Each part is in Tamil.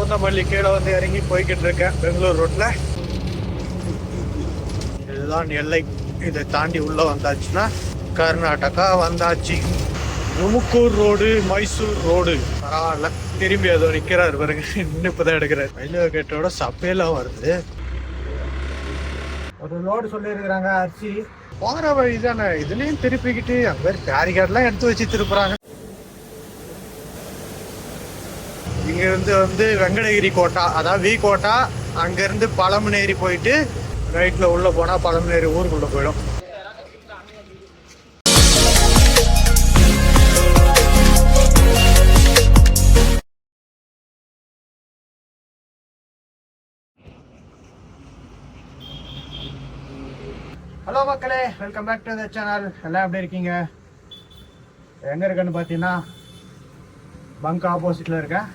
பூந்தமல்லி கீழே வந்து இறங்கி போய்கிட்டு இருக்கேன் பெங்களூர் ரோட்ல. இதுதான் எல்லை. இதை தாண்டி உள்ள வந்தாச்சுன்னா கர்நாடகா வந்தாச்சு. துமுக்கூர் ரோடு, மைசூர் ரோடு. பரவாயில்ல, திரும்பி அதோ நிக்கிறாரு பாருங்க. இன்னும் இப்பதான் எடுக்கிறாரு. ரயில்வே கேட்டோட சப்பையெல்லாம் வருது. ஒரு லோடு சொல்லியிருக்கிறாங்க அரிசி. போற வழி தானே, இதுலயும் திருப்பிக்கிட்டு அங்க பேரிகார்ட்லாம் எடுத்து வச்சு திருப்புறாங்க. இங்க இருந்து வந்து வெங்கடகிரி கோட்டா, அதாவது வி கோட்டா. அங்க இருந்து பழமநேரி போயிட்டு ரைட்ல உள்ள போனா பழமநேரி ஊருக்குள்ள போயிடும். ஹலோ மக்களே, welcome back to the channel. எல்லாம் எப்படி இருக்கீங்க? எங்கே இருக்கேன்னு பார்த்தீங்கன்னா பங்க் ஆப்போசிட்டில் இருக்கேன்.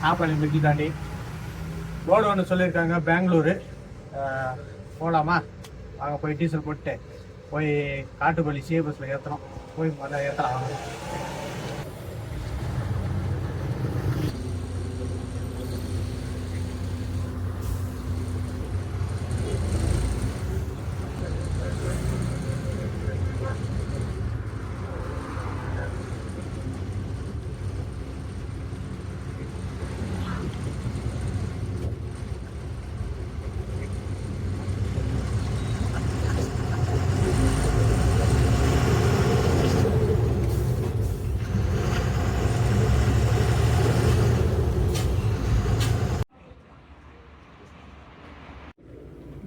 ஆப்பள்ளி மிக்கி தாண்டி ரோடு ஒன்று சொல்லியிருக்காங்க பெங்களூரு. போகலாமா? அங்கே போய் டீசல் போட்டு போய் காட்டுப்பள்ளி சிஎபஸில் ஏற்றுறோம். போய் முதல்ல ஏற்றலாம்.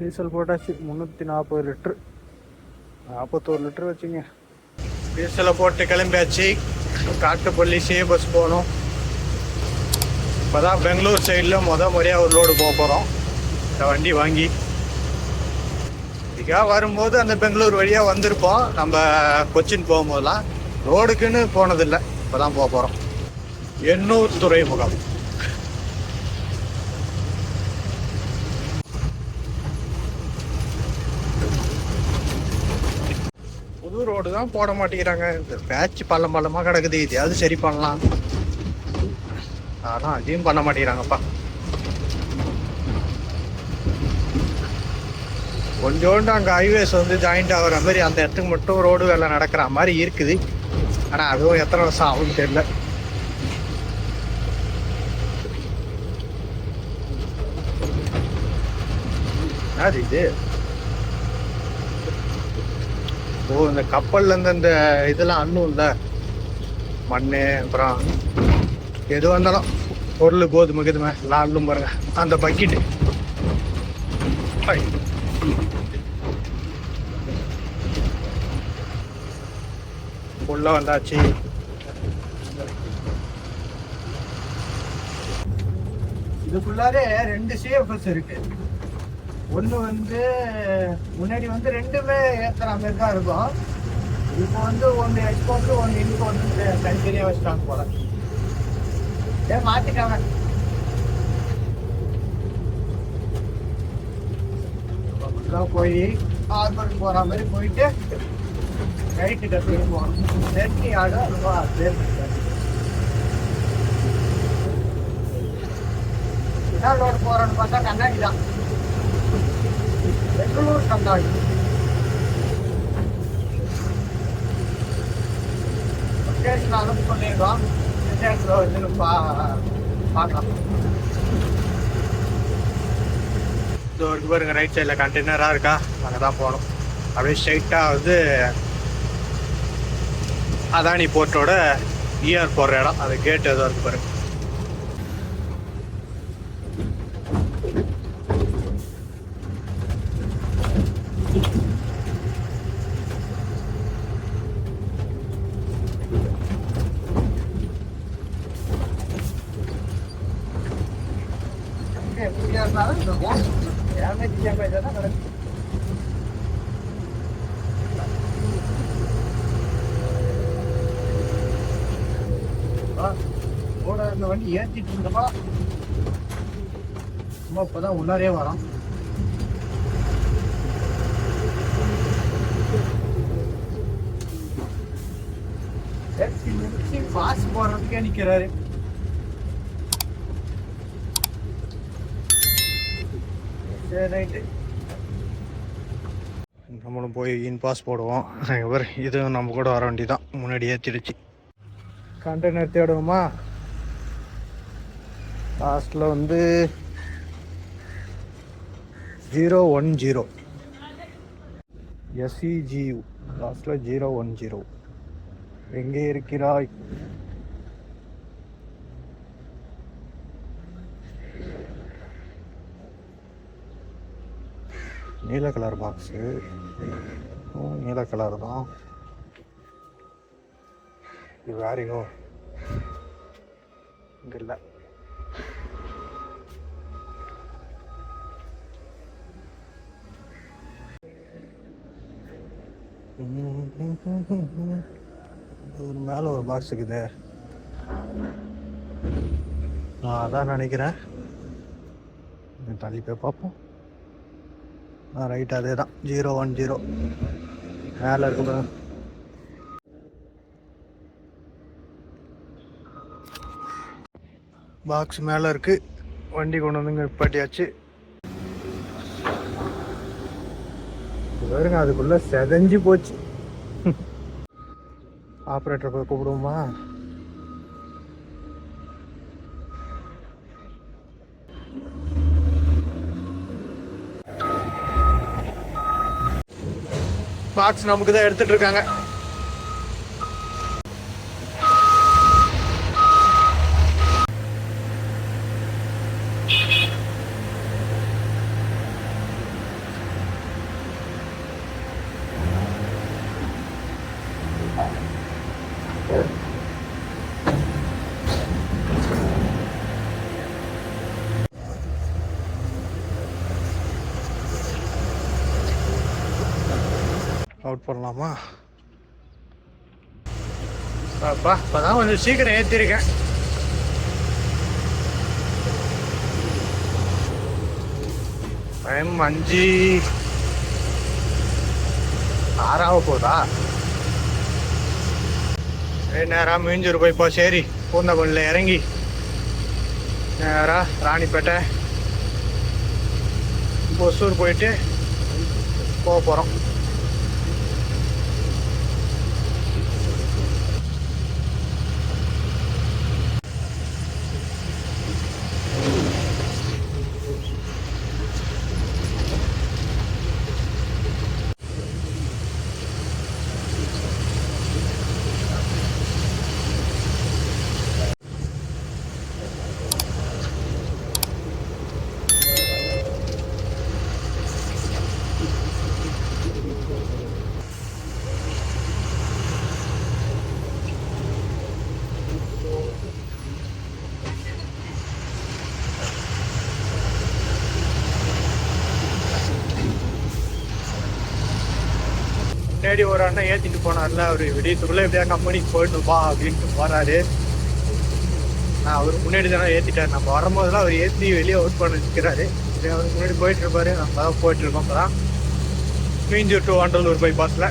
டீசல் போட்டாச்சு 340 லிட்ரு, 41 லிட்ரு வச்சுங்க. டீசலை போட்டு கிளம்பியாச்சு. காட்டுப்பள்ளி சிஎபஸ் போகணும். இப்போதான் பெங்களூர் சைடில் முறையாக ஒரு லோடு போக போகிறோம். இந்த வண்டி வாங்கி இதுக்காக வரும்போது அந்த பெங்களூர் வழியாக வந்திருப்போம். நம்ம கொச்சின் போகும்போதெல்லாம் ரோடுக்குன்னு போனதில்லை. இப்போ தான் போக போகிறோம். எண்ணூர் துறைமுகம். புது ரோடு தான் போட மாட்டேங்கிறாங்க. இந்த பேட்ச் பள்ளமாக கிடக்குது. இதையாவது சரி பண்ணலாம். ஆனால் அதையும் பண்ண மாட்டேங்கிறாங்கப்பா. கொஞ்சோண்டு அங்கே ஹைவேஸ் வந்து ஜாயிண்ட் ஆகிற மாதிரி அந்த இடத்துக்கு மட்டும் ரோடு வேலை நடக்கிற மாதிரி இருக்குது. ஆனால் அதுவும் எத்தனை வருஷம் ஆகும்னு தெரியல. அது இது இந்த கப்பல்ல இருந்து இந்த இதெல்லாம் அண்ணும் இல்லை, மண்ணு அப்புறம் எது வந்தாலும் பொருள் கோதுமை கிதுமை எல்லாம் அள்ளும் பாருங்க. அந்த பக்கெட்டு உள்ள வந்தாச்சு. இதுக்குள்ளாரே 2 சிஎஃப்எஸ் இருக்கு. ஒன்று வந்து முன்னாடி வந்து ரெண்டுமே ஏற்றுற மாதிரி தான் இருக்கும். இப்போ வந்து ஒன்று எக்ஸ்போர்ட், ஒன்று இம்போர்ட் தனித்தனியாக வச்சுட்டாங்க போல. மாற்றிட்டாங்க. போய் ஹார்பருக்கு போகிற மாதிரி போயிட்டு ரைட்டு கட்டி போகணும். நெட்டி ஆடும் ரொம்ப என்ன லோடு போகிறோன்னு பார்த்தா கண்ணாடி தான். பெங்களூர் கண்ணாடி. ஸ்டேஷன் சொல்லிடுவோம். ஸ்டேஷனில் வந்து பார்க்கலாம். இது ஒரு பாருங்க, ரைட் சைடில் கண்டெய்னராக இருக்கா, அங்கே தான் போகணும். அப்படியே ஸ்ட்ரைட்டாக வந்து அதானி போர்ட்டோட இஆர் போடுற இடம். அது கேட் எதுவும் இருக்கு பாருங்க. இந்த வண்டி ஏற்றிட்டு இருந்தப்பா சும்மா இப்பதான் உள்ளாரே வரோம். பாஸ் போடுறதுக்கே நிக்கிறாரு. ரைட்டு, நம்மளும் போய் இன் பாஸ் போடுவோம். இவர் இது நம்ம கூட வர வேண்டி தான், முன்னாடி ஏற்றிடுச்சு. கண்டெய்னர் தேடுவோமா? லாஸ்ட்டில் வந்து 010 SEGU, லாஸ்ட்டில் 010. எங்கே இருக்கிறாய்? நீல கலர் பாக்ஸு, நீல கலர் தான். இது வேறோ இங்கே இல்லை. ஒரு மேலே ஒரு பாக்ஸ் இருக்குது, நான் அதான் நினைக்கிறேன். தள்ளி போய் பார்ப்போம். ரைட், அதே தான் 010 மேலே இருக்கு. பாக்ஸ் மேலே இருக்குது. வண்டி கொண்டு வந்துங்க நிப்பாட்டியாச்சு. பாருங்க, அதுக்குள்ளே செதஞ்சு போச்சு. ஆப்ரேட்டர் போய் கூப்பிடுவோமா? பாக்ஸ் நமக்கு தான் எடுத்துட்டு இருக்காங்க. அவுட் பண்ணலாமா? அப்பா, இப்போதான் கொஞ்சம் சீக்கிரம் ஏற்றிருக்கேன். டைம் 5:06 போதா? நேராக மீஞ்சூர் போய் இப்போ சரி பூந்தமல்லியில் இறங்கி நேராக ராணிப்பேட்டை ஒசூர் போயிட்டு போக போகிறோம். முன்னாடி ஒரு அண்ணன் ஏற்றிட்டு போனார்ல, அவர் விடியத்துக்குள்ளே எப்படியா கம்பெனிக்கு போயிட்டுப்பா அப்படின்ட்டு போறாரு. நான் அவர் முன்னாடி தானே ஏற்றிட்டார். நம்ம வரும்போதெல்லாம் அவர் ஏற்றி வெளியே அவுட் பண்ண நிற்கிறாரு. அவர் முன்னாடி போயிட்டு இருப்பாரு, நம்ம தான் போயிட்டு இருக்கோம். அப்போதான் மீஞ்சூர் டு வண்டலூர் பைபாஸில்.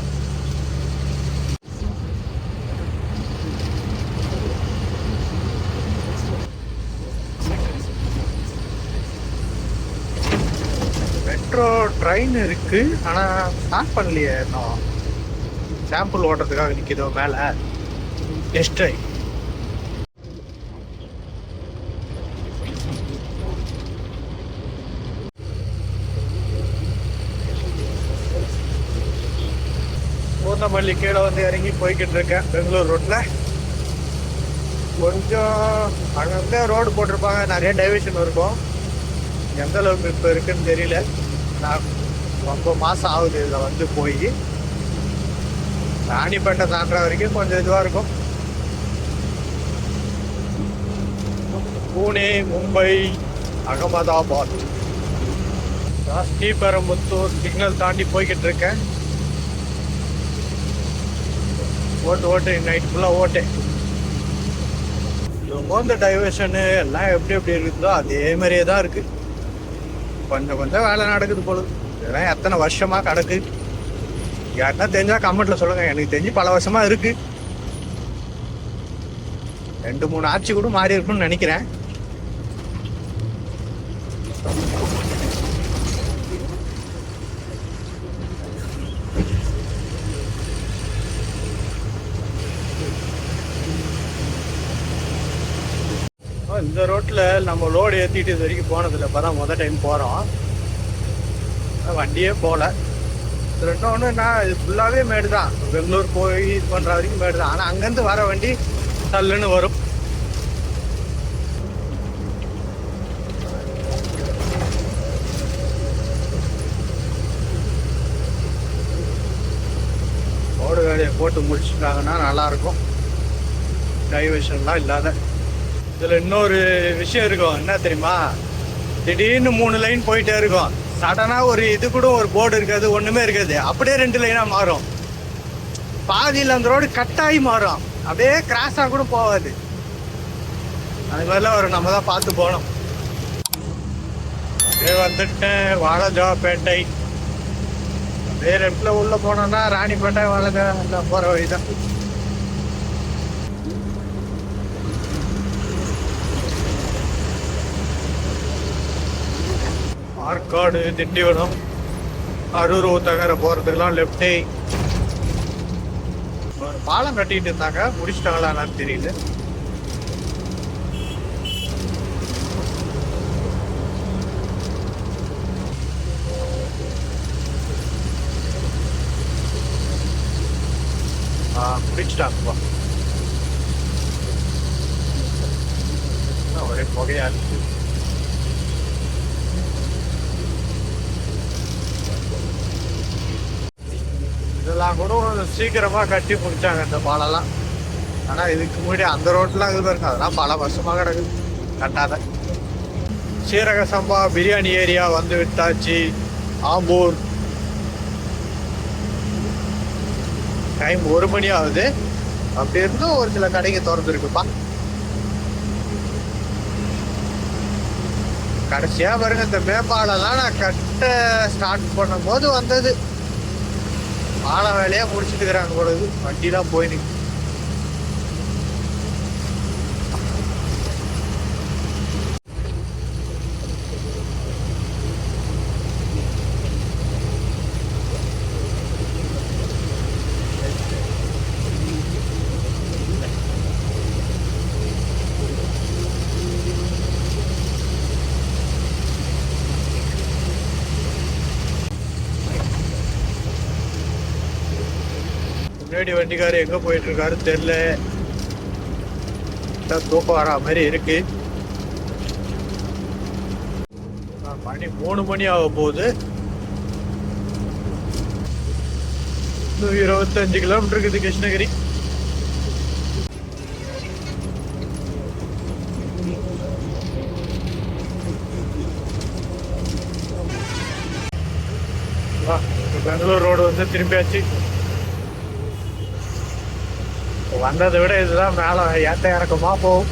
மெட்ரோ ட்ரெயின் இருக்கு, ஆனால் ஸ்டார்ட் பண்ணலையே. நான் சாம்பிள் ஓட்டுறதுக்காக நிற்கிதோ மேலே. Test drive. பூந்தமல்லி கீழே வந்து இறங்கி போய்கிட்டு இருக்கேன் பெங்களூர் ரோட்டில். கொஞ்சம் அங்கே ரோடு போட்டிருப்பாங்க, நிறைய டைவர்ஷன் இருக்கும். எந்த அளவுக்கு இப்போ இருக்குன்னு தெரியல. நான் ரொம்ப மாதம் ஆகுது இதில் வந்து போய். ராணிப்பேட்டை தாண்டுற வரைக்கும் கொஞ்சம் இதுவாக இருக்கும். பூனே, மும்பை, அகமதாபாத், ஸ்ரீபெரும்புத்தூர் சிக்னல் தாண்டி போய்கிட்டு இருக்கேன். ஓட்டு நைட் ஃபுல்லாக ஓட்டு. இந்த டைவர்ஷனு எல்லாம் எப்படி இருக்குதோ அதே மாதிரியே தான் இருக்குது. கொஞ்சம் வேலை நடக்குது போல. இதெல்லாம் எத்தனை வருஷமாக கிடக்கு? யாருன்னா தெரிஞ்சா கமெண்ட்ல சொல்லுங்க. எனக்கு தெரிஞ்சு பல வருஷமா இருக்கு. 2-3 ஆட்சி கூட மாறி இருக்குன்னு நினைக்கிறேன். இந்த ரோட்ல நம்ம லோடு ஏத்திட்டு இது வரைக்கும் போனதில்லை, இப்பதான் முதல் டைம் போறோம். வண்டியே போல. இன்னொன்று நான் இது ஃபுல்லாவே மேடு தான், பெங்களூர் போய் இது பண்ற வரைக்கும் மேடு தான். ஆனா அங்கேருந்து வர வண்டி தள்ளுன்னு வரும். ரோடு வேலையை போட்டு முடிச்சுட்டாங்கன்னா நல்லா இருக்கும், டைவர்ஷன்லாம் இல்லாத. இதுல இன்னொரு விஷயம் இருக்கும், என்ன தெரியுமா? திடீர்னு 3 லைன் போயிட்டே இருக்கும், சடனா ஒரு இது கூட ஒரு போர்டு இருக்காது, ஒண்ணுமே இருக்காது, அப்படியே 2 லைனா மாறும். பாதியில் அந்த ரோடு கட்டாயி மாறும், அப்படியே கிராஸா கூட போகாது. அது மாதிரிலாம் ஒரு நம்ம தான் பார்த்து போகணும். அப்படியே வந்துட்டேன் வாழஜாப்பேட்டை. வேற இடத்துல உள்ள போனோம்னா ராணிப்பேட்டை வாழஜா போற வழிதான். ஆற்காடு, திண்டிவனம், அரூர், ஊத்தகர போறதுக்கெல்லாம் லெப்டே. ஒரு பாலம் கட்டிட்டு இருந்தாங்க, முடிச்சிட்டாங்களான்னு தெரியல. முடிச்சிட்டாங்கப்பா. ஒரே புகையா இருக்கு. இதெல்லாம் கூட சீக்கிரமா கட்டி முடிச்சாங்க இந்த பாலெல்லாம். ஆனா இதுக்கு முன்னாடி அந்த ரோட்லாம் இது இருக்கு, அதெல்லாம் பல வருஷமா கிடக்குது கட்டாத. சீரக சம்பா பிரியாணி ஏரியா வந்து விட்டாச்சு. ஆம்பூர். டைம் 1 மணி ஆகுது. அப்படி இருந்தும் ஒரு சில கடைக்கு திறந்துருக்குப்பா. கடைசியா பாருங்க, இந்த மேம்பாலெல்லாம் நான் கட்ட ஸ்டார்ட் பண்ணும் போது வந்தது. பால வேலையா முடிச்சுட்டு இருக்கிறாங்க பொழுது, வண்டிலாம் போய் நிற்கும். முன்னாடி வண்டிக்காரர் எங்க போயிட்டு இருக்காரு தெரியல, தூக்கம் வர மாதிரி இருக்கு. மணி 3 மணி ஆக போகுது. இன்னும் 25 கிலோமீட்டர் இருக்குது கிருஷ்ணகிரி. பெங்களூர் ரோடு வந்து திரும்பியாச்சு. வந்ததை விட இதுதான் மேல ஏத்த இறக்கமா போகும்.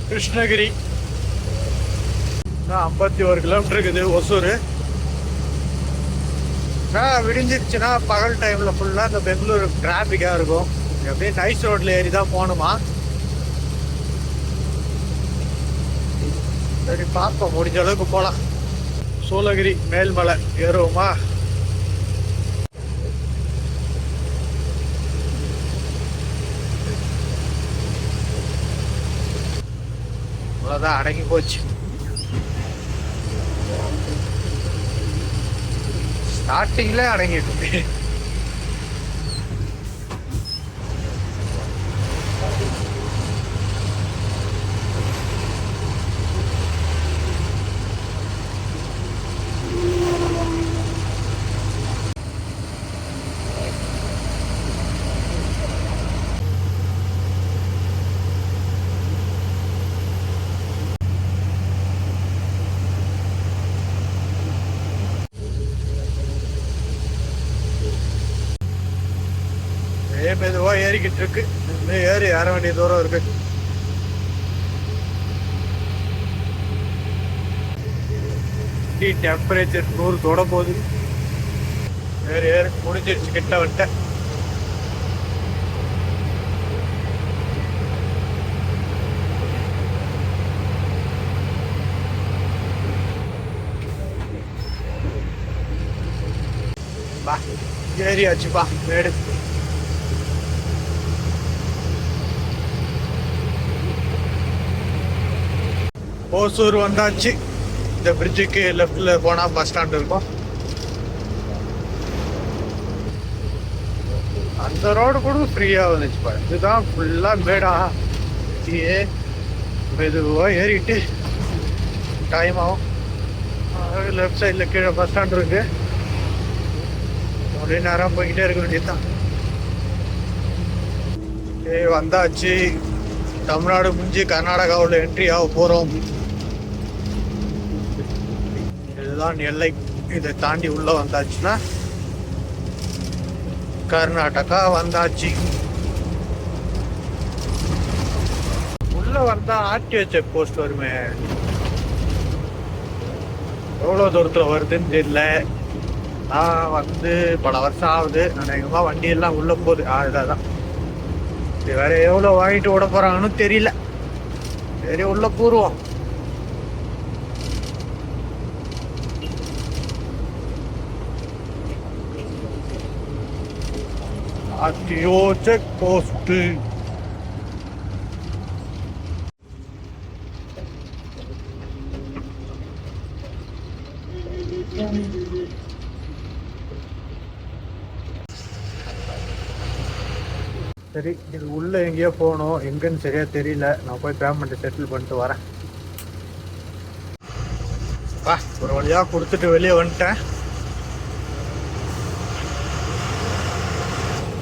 கிருஷ்ணகிரி 51 கிலோமீட்டர் இருக்குது. ஒசூர் விடிஞ்சிருச்சுன்னா பகல் டைம்ல ஃபுல்லா இந்த பெங்களூர் டிராபிக்கா இருக்கும். அப்படியே நைஸ் ரோட்ல ஏறி தான் போகணுமா. சரி பார்ப்போம், முடிஞ்ச அளவுக்கு போகலாம். சூளகிரி மேல்மலை ஏறுவோமா? அவ்வளோதான், அடங்கி போச்சு. ஸ்டார்டிங்ல அடங்கிட்டு மெதுவா ஏறிக்கிட்டு இருக்கு. ஏறி ஏற வேண்டிய தூரம் இருக்கு. டெம்பரேச்சர் 100 தொட போகுது. ஏறி ஏறி முடிஞ்சிருச்சு, கிட்ட வந்துட்டேன். பா ஏறியாச்சுப்பா மேடு. ஓசூர் வந்தாச்சு. இந்த பிரிட்ஜுக்கு லெஃப்ட்ல போனா பஸ் ஸ்டாண்ட் இருக்கும். அந்த ரோடு கூட ஃப்ரீயா வந்துச்சுப்பா. இதுதான் ஃபுல்லா மேடா. மெதுவா ஏறிட்டு டைம் ஆகும். லெஃப்ட் சைட்ல கீழே பஸ் ஸ்டாண்ட் இருக்கு. அப்படியே நேரம் போய்கிட்டே இருக்க வேண்டியதுதான். வந்தாச்சு. தமிழ்நாடு முடிஞ்சு கர்நாடகாவில் என்ட்ரி ஆக போறோம். இதுதான் எல்லை. இதை தாண்டி உள்ள வந்தாச்சுன்னா கர்நாடகா வந்தாச்சு. உள்ள வந்தா ஆர்டிஓ செக் போஸ்ட் வருமே. எவ்வளவு தூரத்துல வருதுன்னு தெரியல. நான் வந்து பல வருஷம் ஆகுது. அநேகமா வண்டி எல்லாம் உள்ள போகுது. இதான் வேற எவ்வளவு வாங்கிட்டு விட போறாங்கன்னு தெரியல. சரி உள்ள கூறுவோம். RTO check post. சரி இது உள்ள எங்கேயோ போகணும். எங்கன்னு சரியா தெரியல. நான் போய் பேமெண்ட் செட்டில் பண்ணிட்டு வரேன். ஒரு வழியா கொடுத்துட்டு வெளியே வந்துட்டேன்.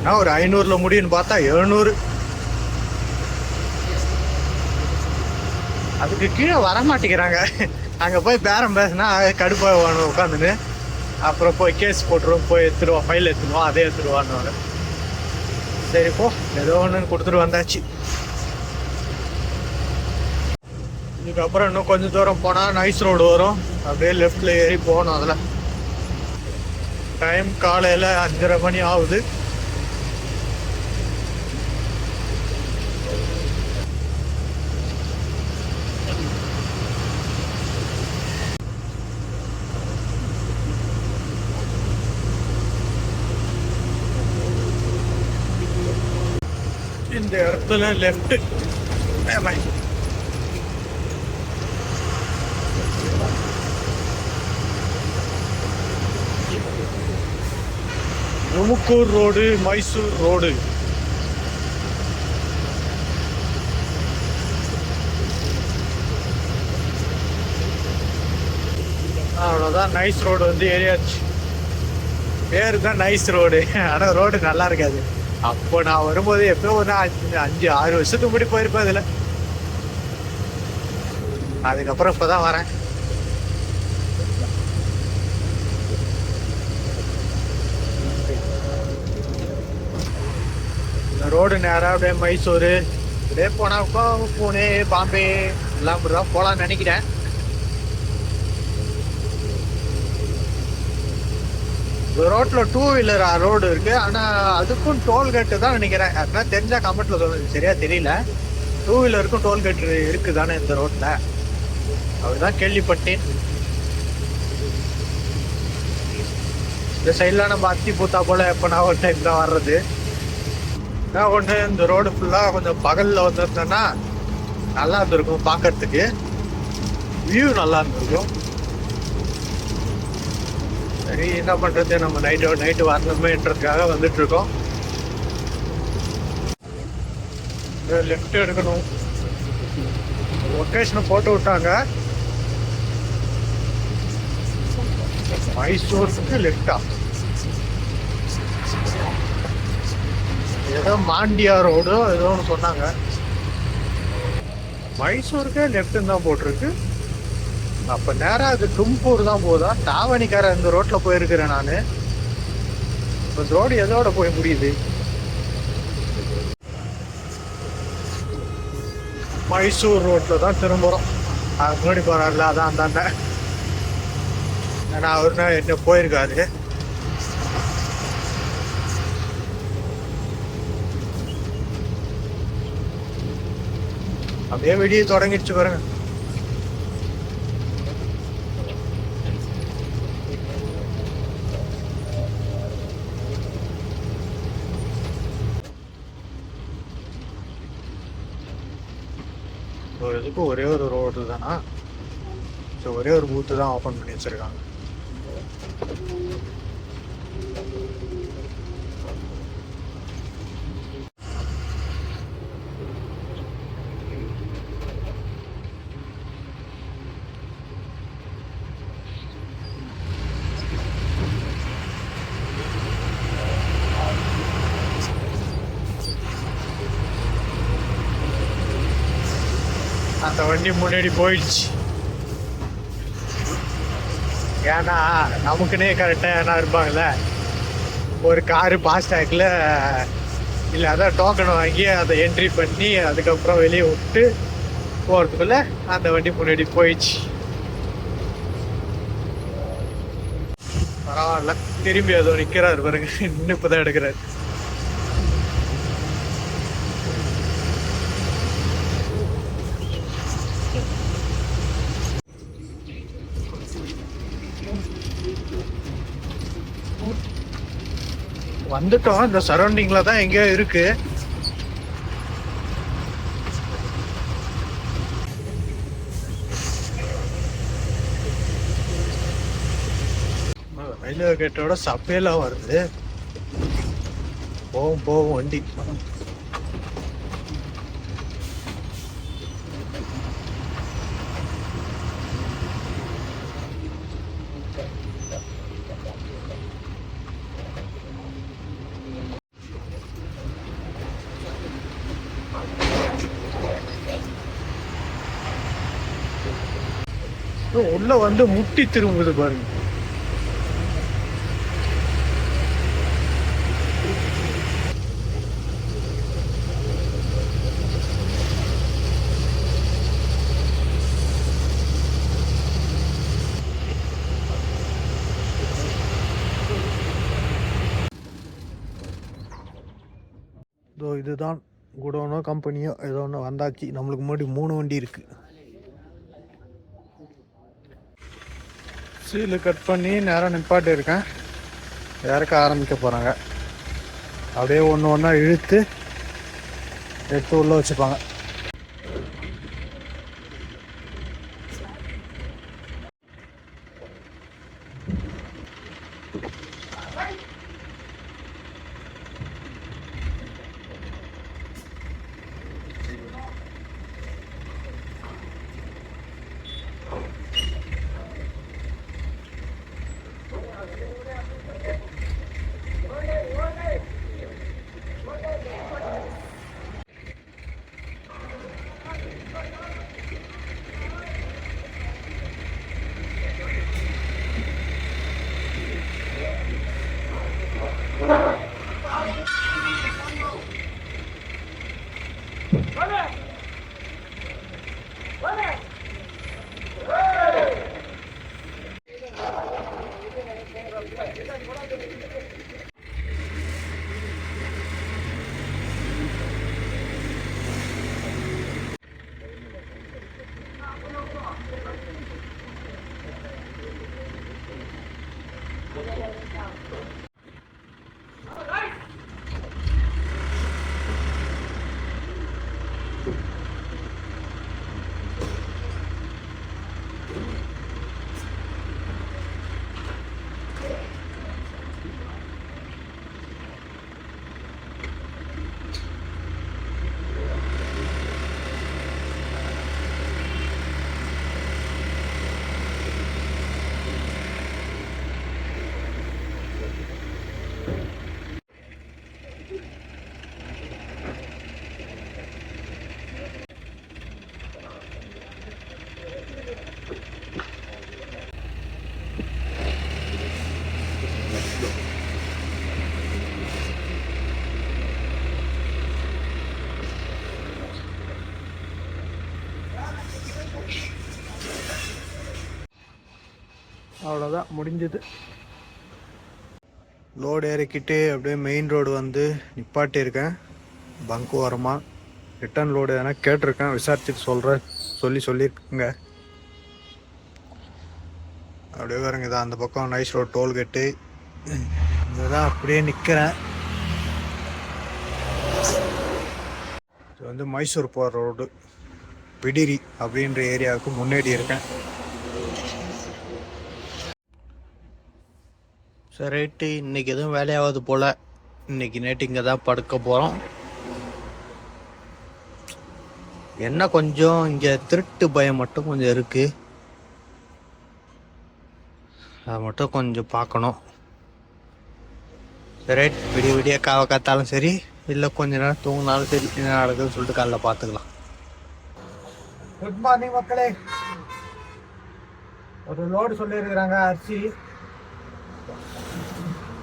நான் ஒரு 500ல முடியும்னு பார்த்தா 700. அதுக்கு கீழே வரமாட்டேங்கிறாங்க. அங்கே போய் பேரம் பேசினா கடுப்பாக உட்காந்துன்னு அப்புறம் போய் கேஸ் போட்டுருவோம். போய் எடுத்துருவோம், ஃபைல் எடுத்துருவோம், அதே எடுத்துருவான்னு. சரி போ, ஏதோ ஒன்று கொடுத்துட்டு வந்தாச்சு. இதுக்கப்புறம் இன்னும் கொஞ்சம் தூரம் போனால் நைஸ் ரோடு வரும். அப்படியே லெஃப்டில் ஏறி போகணும். அதில் டைம் காலையில் 5:30 மணி ஆகுது. இந்த இடத்துல left. Tumkur road, Mysore road. அவ்வளோதான். நைஸ் ரோடு வந்து ஏரியாச்சு. பேரு தான் நைஸ் ரோடு. ஆனால் ரோடு நல்லா இருக்காது. அப்போ நான் வரும்போது எப்போ ஒரு 5-6 வருஷத்துக்கு முன்னாடி போயிருப்பேன் அதில். அதுக்கப்புறம் இப்போதான் வரேன். இந்த ரோடு நேராக அப்படியே மைசூர் அப்படியே போனாக்கா புனே, பாம்பே எல்லாம் இப்படிதான் போகலான்னு நினைக்கிறேன். ரோட்ல 2 வீலர் ரோடு இருக்கு. ஆனா அதுக்கும் டோல்கேட்டு தான் நினைக்கிறேன். அப்படின்னா தெரிஞ்சா கமெண்ட்ல சொல்லுங்க. சரியா தெரியல. 2 வீலருக்கும் டோல்கேட் இருக்குதானே இந்த ரோட்ல? அப்படிதான் கேள்விப்பட்டேன். இந்த சைட்லாம் நம்ம அத்தி பூத்தா போல எப்ப நான் ஒரு டைம் தான் வர்றது. நான் ஒன்று இந்த ரோடு ஃபுல்லா கொஞ்சம் பகல்ல வந்துருந்தேன்னா நல்லா இருந்திருக்கும். பார்க்கறதுக்கு வியூ நல்லா இருந்திருக்கும். சரி என்ன பண்றது, நம்ம நைட்டு வரணுமேன்றதுக்காக வந்துட்டு இருக்கோம். லெஃப்ட் எடுக்கணும். லொக்கேஷனை போட்டு விட்டாங்க. மைசூருக்கு லெஃப்டா ஏதோ மாண்டியா ரோடு ஏதோ ஒன்று சொன்னாங்க. மைசூருக்கே லெஃப்ட்னு தான் போட்டிருக்கு. அப்ப நேரம் அது தும்பூர் தான் போதா? தாவணிக்கார இந்த ரோட்ல போயிருக்கிறேன் நானு. இந்த ரோடு எதோட போய் முடியுது? மைசூர் ரோட்ல தான் திரும்புறோம். அது முன்னாடி போறாருல அதான் அந்தாண்ட. ஏன்னா அவருனா என்ன போயிருக்காரு. அப்படியே வெளியே தொடங்கிடுச்சு பாருங்க. இதுக்கு ஒரே ஒரு ரோடு தானா? ஸோ ஒரே ஒரு பூத்து தான் ஓப்பன் பண்ணி வச்சுருக்காங்க. அந்த வண்டி முன்னாடி போயிடுச்சு. ஏன்னா நமக்குன்னே கரெக்டாக ஏன்னா இருப்பாங்கல்ல, ஒரு காரு ஃபாஸ்டேக்கில் இல்லை அதான் டோக்கனை வாங்கி அதை என்ட்ரி பண்ணி அதுக்கப்புறம் வெளியே விட்டு போகிறதுக்குள்ள அந்த வண்டி முன்னாடி போயிடுச்சு. பரவாயில்ல, திரும்பி அதோ நிற்கிறாரு பாருங்க, இன்னும் இப்போ தான் எடுக்கிறாரு. வந்துட்டோம், இந்த சரௌண்டிங்ல தான் எங்கேயோ இருக்கு. ரயில்வே கேட்டோட சப்பையெல்லாம் வருது. போகும் போகும் வண்டி. உள்ள வந்து முட்டி திரும்புது பாருங்க. இதுதான் குடோனோ கம்பெனியோ ஏதோ ஒன்று வந்தாச்சு. நம்மளுக்கு முன்னாடி 3 வண்டி இருக்கு. சீலு கட் பண்ணி நேரம் நிப்பாட்டி இருக்கேன். இறக்க ஆரம்பிக்க போகிறாங்க. அப்படியே ஒன்று ஒன்றா இழுத்து எடுத்து உள்ளே வச்சுப்பாங்க. அவ்வளோதான், முடிஞ்சது. லோடு இறக்கிட்டு அப்படியே மெயின் ரோடு வந்து நிப்பாட்டியிருக்கேன். பங்கு ஓரமாக ரிட்டர்ன் லோடு எதனா கேட்டிருக்கேன், விசாரிச்சுட்டு சொல்லியிருக்குங்க. அப்படியே வருங்க, இதான் அந்த பக்கம் நைஸ் ரோட் டோல்கேட்டு. இதுதான் அப்படியே நிற்கிறேன். இது வந்து மைசூர் போகிற ரோடு. பிடிரி அப்படின்ற ஏரியாவுக்கு முன்னாடி இருக்கேன். சரி ரைட்டு, இன்னைக்கு எதுவும் வேலையாவது போல். இன்னைக்கு நைட்டு இங்கே தான் படுக்க போகிறோம். என்ன கொஞ்சம் இங்கே திருட்டு பயம் மட்டும் கொஞ்சம் இருக்குது, அதை மட்டும் கொஞ்சம் பார்க்கணும். சரி, விடிய விடிய காத்தாலும் சரி, இல்லை கொஞ்ச நேரம் தூங்கினாலும் சரி, என்ன நடக்குதுன்னு சொல்லிட்டு காலைல பார்த்துக்கலாம். குட் மார்னிங் மக்களே. ஒரு லோடு சொல்லியிருக்கிறாங்க அரிசி.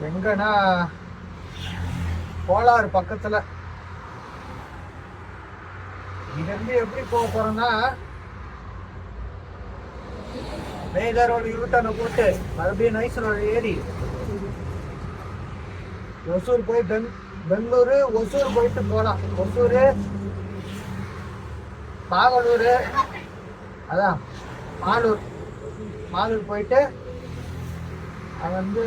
எங்கன்னா கோலாறு பக்கத்தில். இங்கிருந்து எப்படி போக போகிறோன்னா, மேஜா ரோடு யூட்டனை போட்டு மறுபடியும் நைஸ் ரோடு ஏறி ஒசூர் போய் பெங்களூரு ஒசூர் போயிட்டு போகலாம். ஒசூர், பாகலூர், அதான் மாலூர் போயிட்டு அது வந்து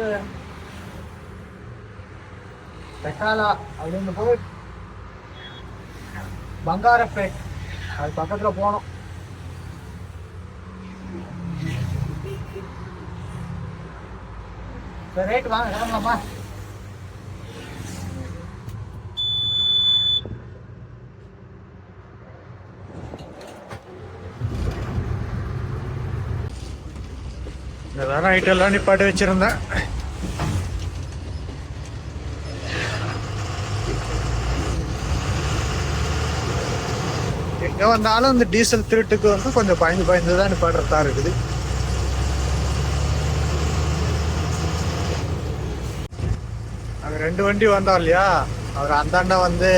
பெட்டாலா அப்படின்னு போய் பங்காரப்பேட் அது பக்கத்தில் போனோம். சரி ரைட், வாங்க கிளம்பலாமா? இதெல்லாம் நைட்டெல்லாம் நிப்பாட்டி வச்சிருந்தேன். எங்கே வந்தாலும் இந்த டீசல் திருட்டுக்கு வந்து கொஞ்சம் பயந்து தான் நிப்பாடுறதா இருக்குது. அங்கே 2 வண்டி வந்தோம் இல்லையா, அவர் அந்தாண்டா வந்து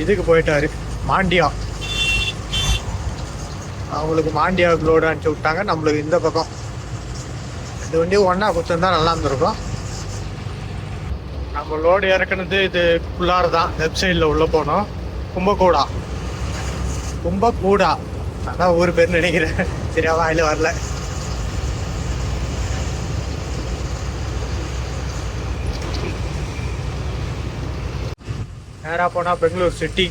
இதுக்கு போயிட்டாரு, மாண்டியா. அவங்களுக்கு மாண்டியாவுக்கு லோடு அனுப்பிச்சி விட்டாங்க, நம்மளுக்கு இந்த பக்கம் 2 வண்டியும் ஒன்றா கொடுத்துருந்தா நல்லா இருந்திருக்கும். நம்ம லோடு இறக்குனது இது குள்ளார தான், லெஃப்ட் சைடில் உள்ளே போனோம். கும்பகூடா அதான் ஊர் பேர் நினைக்கிறேன், சரியா வாயில வரல. நேராக போனால் பெங்களூர் சிட்டி.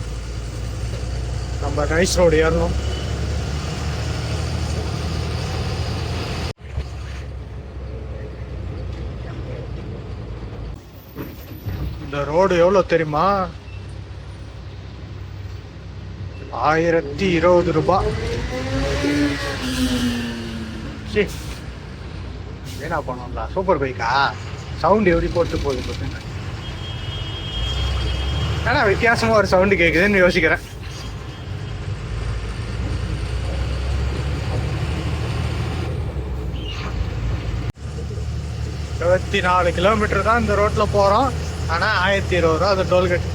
நம்ம நைஸ் ரோடு ஏறணும். இந்த ரோடு எவ்வளோ தெரியுமா? 1020 ரூபாய். சரி, என்ன பண்ணோம்ல, சூப்பர் பைக்கா? சவுண்டு எப்படி போட்டு போகுது பார்த்தீங்க. ஏன்னா வித்தியாசமாக ஒரு சவுண்டு கேட்குதுன்னு யோசிக்கிறேன். இருபத்தி 4 கிலோமீட்டர் தான் இந்த ரோட்டில் போகிறோம். ஆனால் 1020 ரூபா அது tollgate.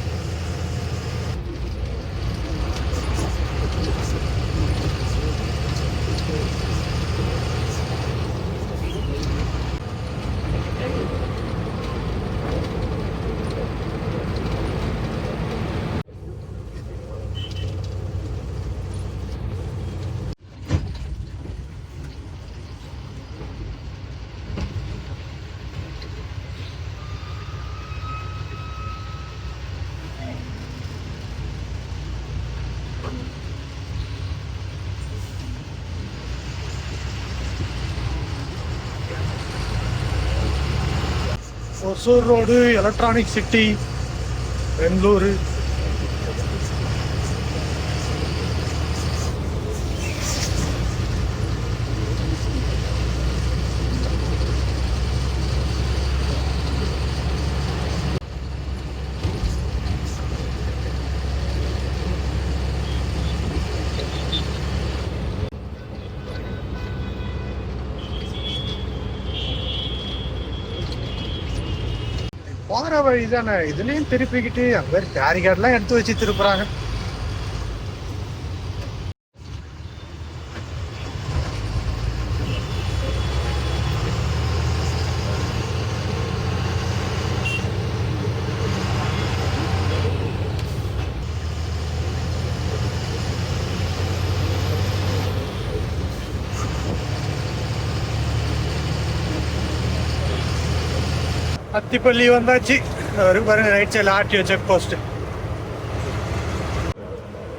Hosur road, electronic city, Bengaluru. போகிற வழி தானே, இதுலேயும் திருப்பிக்கிட்டு அங்கே பேரிகார்டெலாம் எடுத்து வச்சு திருப்புறாங்க. அத்திப்பள்ளி வந்தாச்சு. பாருங்க ரைட் சைடில் ஆர்டிஓ செக் போஸ்ட்.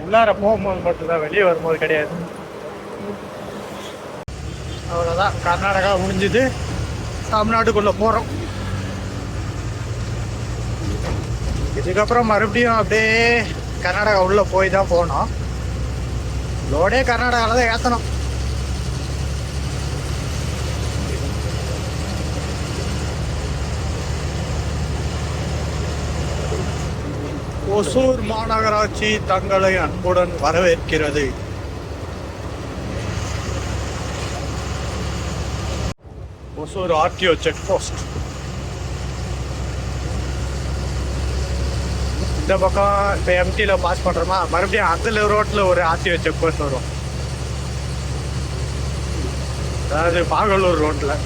உள்ளார போகும்போது மட்டும்தான், வெளியே வரும்போது கிடையாது. அவ்வளோதான், கர்நாடகா முடிஞ்சுது. தமிழ்நாட்டுக்குள்ளே போகிறோம். இதுக்கப்புறம் மறுபடியும் அப்படியே கர்நாடகா உள்ளே போய் தான் போனோம். லோடே கர்நாடகாவில் தான் ஏற்றணும். ஒசூர் மாநகராட்சி தங்களை அன்புடன் வரவேற்கிறது. Hosur RTO check post. இந்த பக்கம் இப்போ எம்டியில் பாஸ் பண்ணுறோமா, மறுபடியும் அதில் ரோட்டில் ஒரு ஆர்டிஓ செக் போஸ்ட் வரும். அதாவது பாகலூர் ரோட்டில்.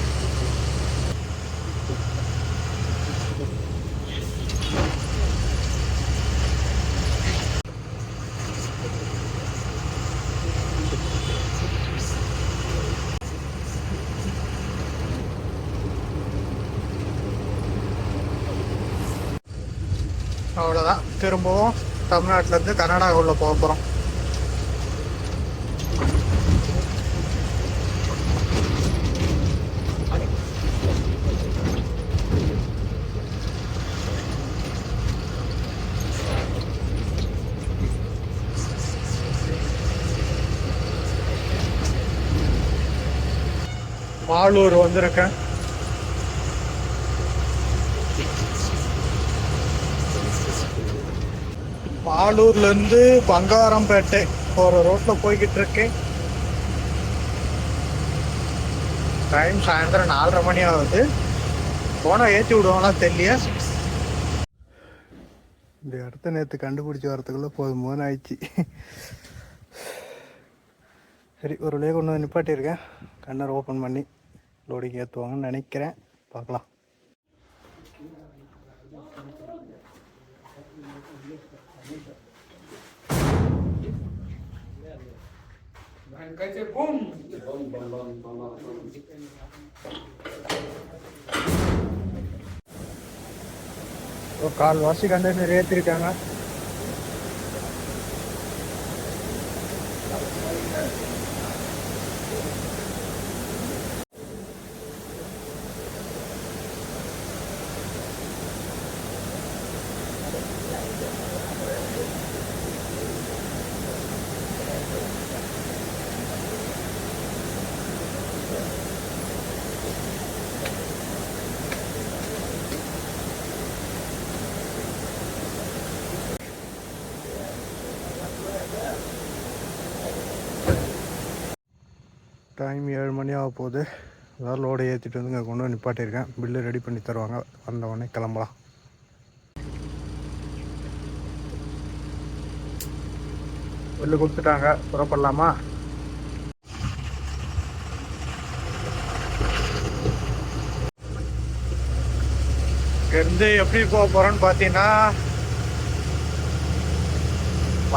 அவ்வளோதான், திரும்பவும் தமிழ்நாட்டிலேருந்து கர்நாடகா உள்ள போக போகிறோம். மாலூர் வந்திருக்கேன். மாலூர்லேருந்து பங்காரம்பேட்டை போகிற ரோட்டில் போய்கிட்டு இருக்கேன். டைம் சாயந்தரம் 4:30 மணி ஆகுது. போனால் ஏற்றி விடுவாங்களா தெரியல. இந்த இடத்த நேற்று கண்டுபிடிச்சி வரத்துக்குள்ளே போதும் ஆயிடுச்சு. சரி, ஒரு வழியாக கொண்டு வந்து நிப்பாட்டியிருக்கேன். கண்ணர் ஓப்பன் பண்ணி லோடிங் ஏற்றுவாங்கன்னு நினைக்கிறேன். பார்க்கலாம். கால்வாசி கண்டெய்னர் ஏற்றிருக்காங்க. டைம் 7 மணி ஆக போகுது. அதாவது லோடை ஏற்றிட்டு வந்து இங்கே கொண்டு வந்து நிப்பாட்டியிருக்கேன். பில்லு ரெடி பண்ணி தருவாங்க. வந்தவொடனே கிளம்பலாம். பில்லு கொடுத்துட்டாங்க, புறப்படலாமா? இங்கேருந்து எப்படி போக போகிறோன்னு பார்த்தீங்கன்னா,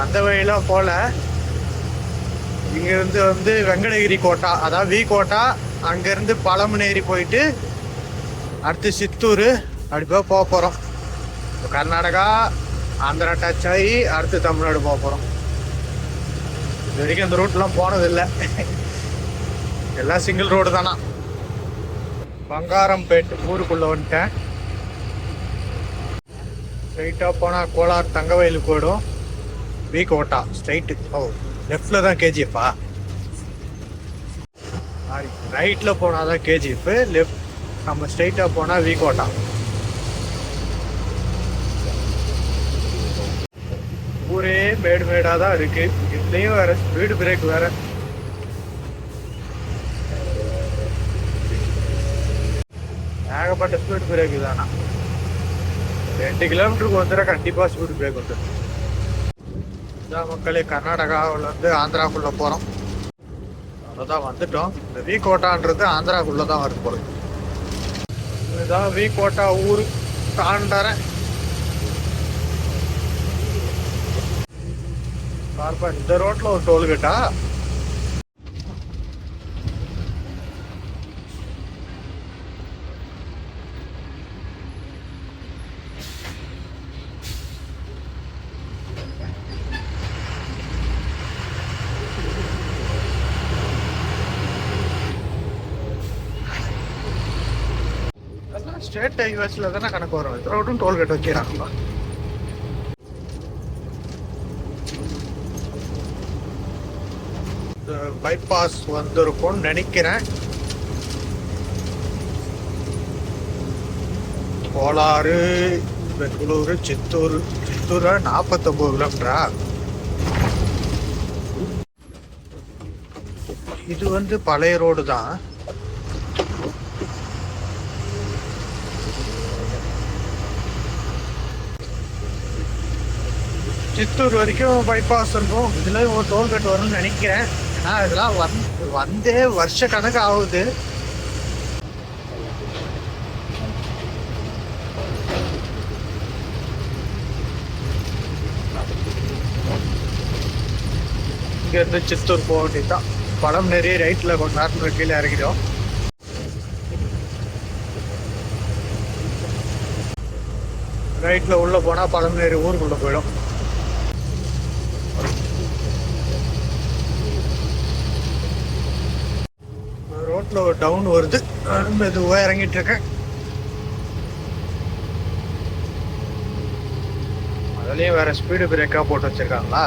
வந்த வழியெல்லாம் போகல. இங்கேருந்து வந்து வெங்கடகிரி கோட்டா, அதாவது வி கோட்டா, அங்கேருந்து பழமுனேரி போயிட்டு அடுத்து சித்தூர் அப்படி போக போகிறோம். கர்நாடகா ஆந்திரா டச் ஆகி அடுத்து தமிழ்நாடு போக போகிறோம். இது வரைக்கும் அந்த ரூட்லாம் போனதில்லை. எல்லாம் சிங்கிள் ரோடு தானா. பங்காரம்பேட்டு ஊருக்குள்ளே வந்துட்டேன். ஸ்ட்ரைட்டாக போனால் கோலார் தங்கவயலுக்கு போயிடும். We quota straight. ஓ, லெஃப்டில் தான் கேஜிஎஃப்பா? ரைட்டில் போனால் தான் கேஜிஎஃப். லெஃப்ட் நம்ம ஸ்ட்ரைட்டாக போனால் வி கோட்டா. ஊரே மேடு மேடாக தான் இருக்குது. இதுலேயும் வேறு ஸ்பீடு பிரேக் வேறு. ஏகப்பட்ட ஸ்பீடு பிரேக் தானா. 2 கிலோமீட்டருக்கு ஒரு தடவை கண்டிப்பாக ஸ்பீடு பிரேக் வந்துடும். இதான் மக்களே, கர்நாடகாவிலேருந்து ஆந்திராக்குள்ளே போகிறோம். அதான் வந்துட்டோம். இந்த வி கோட்டான்றது ஆந்திராக்குள்ளே தான் வருது போல. இதுதான் வி கோட்டா ஊர். தாண்டறேன். பார்ப்பா, இந்த ரோட்டில் ஒரு டோல்கேட்டா? அதெல்லாம் ஸ்டேட் ஹைவேஸ்ல தானே கணக்கு வரும். இந்த ரோடும் டோல்கேட் வைக்கிறாங்களா? பைபாஸ் வந்திருக்கும்னு நினைக்கிறேன். கோலாறு, பெங்களூரு, சித்தூர். சித்தூர் 49 கிலோமீட்டரா? இது வந்து பழைய ரோடு தான். சித்தூர் வரைக்கும் பைபாஸ் இருக்கும். இதுல ஒரு டோல்கேட் வரும்னு நினைக்கிறேன். ஏன்னா இதெல்லாம் வந்தே வருஷ கணக்கு ஆகுது. இங்க இருந்து சித்தூர் போக வேண்டியதுதான். பழம் நிறைய ரைட்ல கொஞ்ச நேரத்துல கீழே இறங்கிடும். ரைட்ல உள்ள போனா பழம் நேரி ஊருக்குள்ள போயிடும். ரோட்ல ஒரு டவுன் வருது. மெதுவா இறங்கிட்டு இருக்கேன். அதுலயும் வேற ஸ்பீடு பிரேக்கா போட்டு வச்சிருக்காங்களா?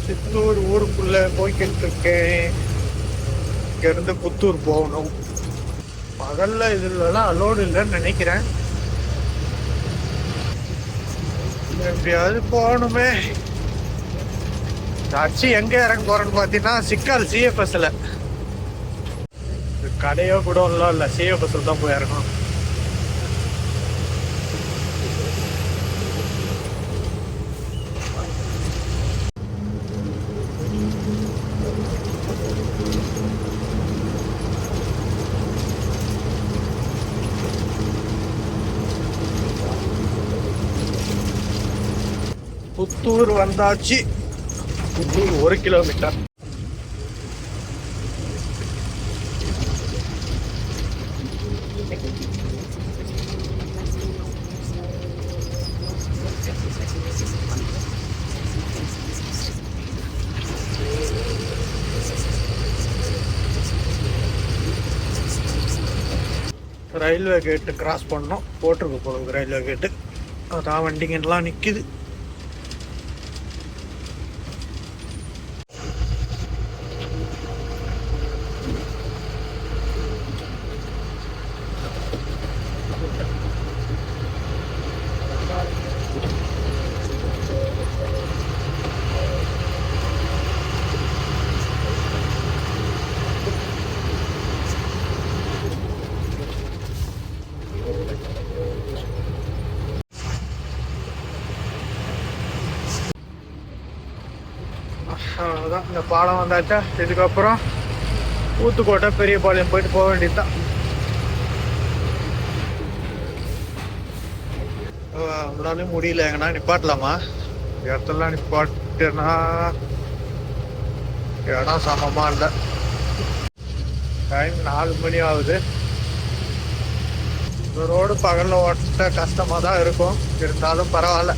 சித்தூர் ஊருக்குள்ள போய்கிட்டு இருக்கேன். இங்க இருந்து புத்தூர் போகணும். பகல்ல இதுலலாம் அலோடு இல்லைன்னு நினைக்கிறேன். எப்படியாவது போகணுமே. அச்சு எங்க இறங்க போறேன்னு பாத்தீங்கன்னா சிக்கால் சிஎஃப்எஸ்ல. கடையோ கூட இல்ல, சிஎஃப்எஸ்ல தான் போய் இறங்கணும். புத்தூர் வந்தாச்சு. Puttur 1 kilometre. Railway gate cross பண்ணோம். போட்டிருக்கு போகுது ரயில்வே கேட்டு. அதான் வண்டிங்கெல்லாம் நிக்குது. அவ்வளோதான், இந்த பாலம் வந்தாச்சா. இதுக்கப்புறம் ஊத்துக்கோட்டை பெரியபாளையம் போயிட்டு போக வேண்டியதுதான். அவங்களாலையும் முடியல. எங்கன்னா நிப்பாட்டலாமா? இடத்துலாம் நிப்பாட்டுனா இடம் சமமா இல்லை. டைம் 4 மணி ஆகுது. இந்த ரோடு பகலில் ஓட்ட கஷ்டமாக தான் இருக்கும். இருந்தாலும் பரவாயில்ல.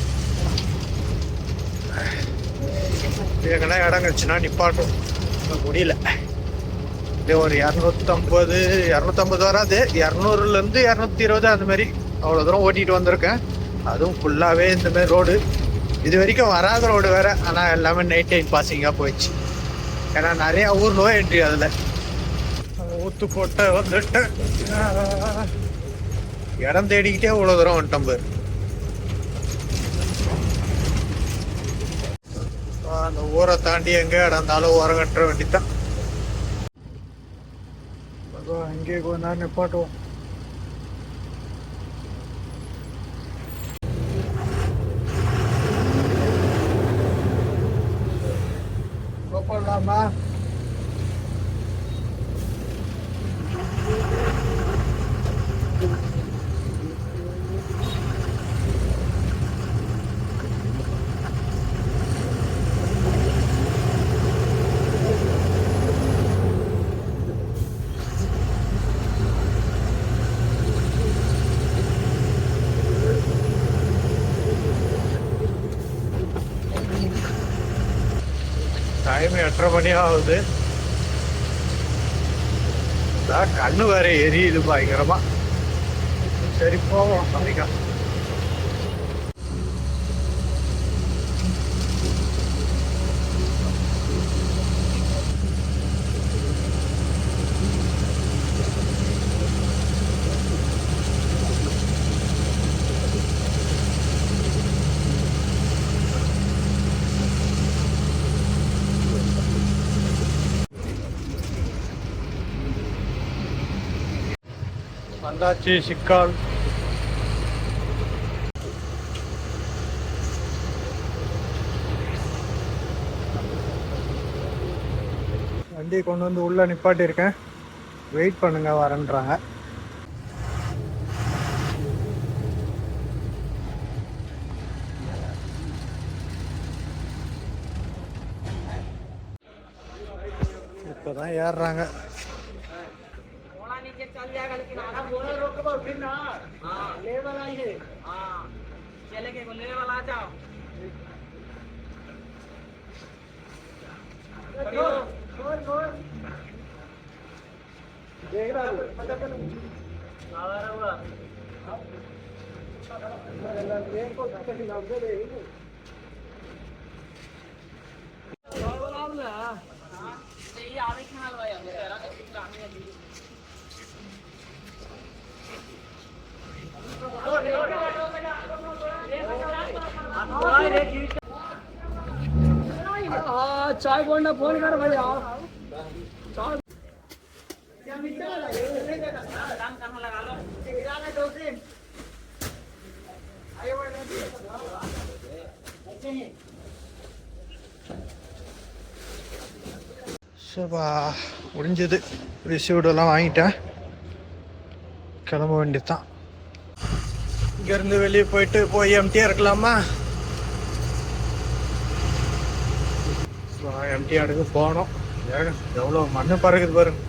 எங்கன்னா இடம் கழிச்சுன்னா நிப்பாட்டும். முடியல. இதே ஒரு 250 வராது. 200லேருந்து 220 அந்த மாதிரி அவ்வளோ தூரம் ஓட்டிகிட்டு வந்திருக்கேன். அதுவும் ஃபுல்லாகவே இந்த மாதிரி ரோடு. இது வரைக்கும் வராத ரோடு வேற. ஆனால் எல்லாமே நைட் டைம் பாசிங்காக போயிடுச்சு. ஏன்னா நிறையா ஊர் நோ என்ட்ரி. அதில் ஊத்துக்கோட்டை வந்துட்டு இடம் தேடிக்கிட்டே இவ்வளோ தூரம் வந்துட்டோம் பாரு. அந்த ஊரை தாண்டி எங்க இடம் இருந்தாலும் ஓரம் கட்டுற வேண்டித்தான். அங்கே கொஞ்ச நேரம் நிப்பாட்டுவோம். போடலாமா? 8:30 மணி ஆகுது. கண்ணு வேற எரியுது பயங்கரமா. சரி போவோம் அப்படிக்கா. வந்தாச்சு சிக்கால். வண்டியை கொண்டு வந்து உள்ள நிப்பாட்டியிருக்கேன். வெயிட் பண்ணுங்க வரேன்றாங்க. இப்போதான் ஏறுறாங்க. चाय बोलना फोन कर भैया. முடிஞ்சது. ரிசீவ்டெல்லாம் வாங்கிட்டேன். கிளம்ப வேண்டியதுதான். இங்கேருந்து வெளியே போயிட்டு போய் எம்டியாக இருக்கலாமா? எம்டிஆருக்கு போனோம். எவ்வளோ மண்ணு பறகுது பாருங்க.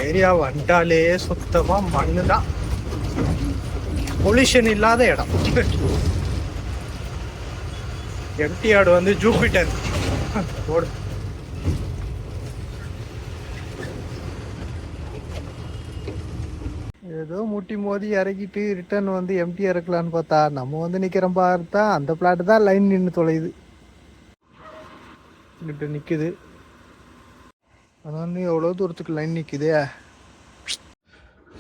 ஏரியா வந்துட்டாலே சுத்தமா மண்ணு தான். பொல்யூஷன் இல்லாத இடம். எம்டிஆர் வந்து ஜூபிட்டர் போடு. ஏதோ முட்டி மோதி இறக்கிட்டு ரிட்டர்ன் வந்து எம்டிஆர் இருக்கலான்னு பார்த்தா நம்ம வந்து நிற்கிறோம் பார்த்தா அந்த பிளாட் தான் லைன் நின்று தொலையுது. இப்படி நிற்குது. அதான் எவ்வளோ தூரத்துக்கு லைன் நிற்குதே.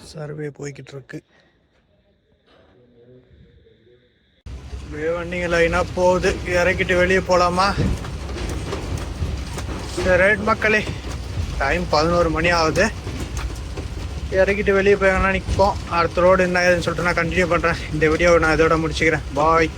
சர்வே போய்கிட்டு இருக்கு. வண்டிங்க லைனாக போகுது. இறக்கிட்டு வெளியே போகலாமா? ரைட் மக்களே, டைம் 11 மணி ஆகுது. இறக்கிட்டு வெளியே போய் வேணா நிற்போம். அடுத்த ரோடு என்ன ஏதுன்னு சொல்லிட்டு நான் கண்டினியூ பண்ணுறேன். இந்த வீடியோவை நான் இதோட முடிச்சுக்கிறேன். பாய்.